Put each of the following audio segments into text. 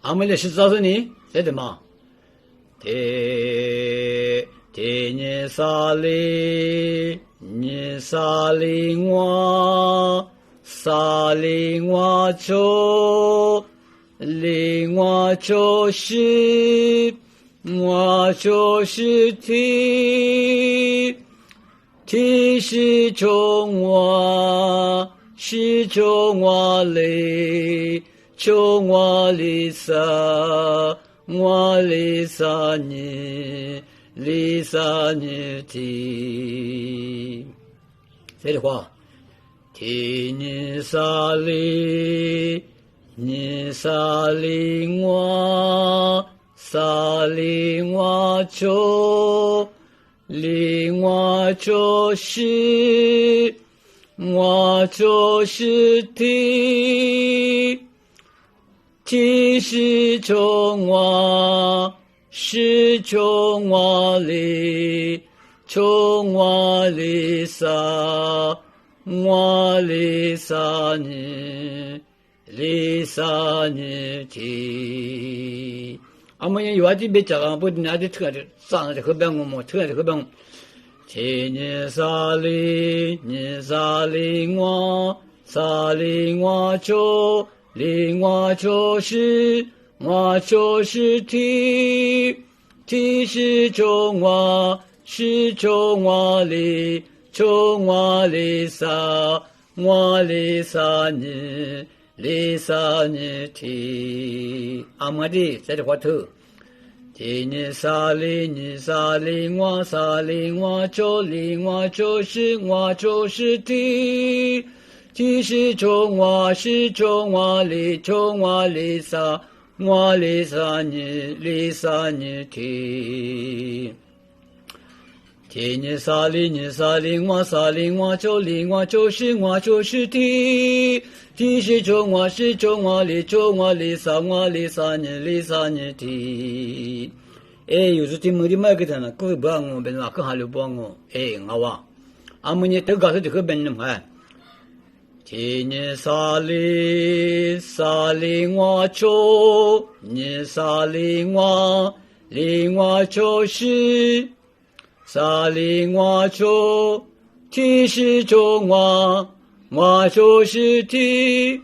阿姆勒是咋说呢？在的嘛？提尼萨利瓦丘是提是中瓦里萨尼提，这句话，提尼萨利瓦丘是提是中瓦里萨尼提。阿们有啊，这别讲啊，不拿的特的上的河边我们特的河边。提尼萨利瓦丘是提是中瓦里萨尼提。阿么的在这话头。提尼萨利瓦丘是提是中瓦里萨尼提。提尼萨利瓦丘是提是中瓦里萨尼提。哎，有时听没的买给他呢，各位不让我，别人更还留不我，哎，我哇，阿们呢都搞出这个本能哎。提尼萨利瓦丘是提是中瓦是提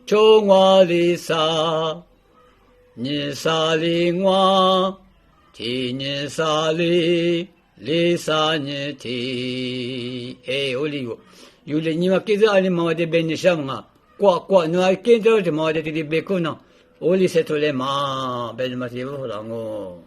中瓦里萨尼瓦提尼萨利萨尼提。哎，我哩有的你们给这阿里妈的本的什么？挂，你还跟着的妈的这里别个呢？我哩是出来嘛，别的嘛是不好了我。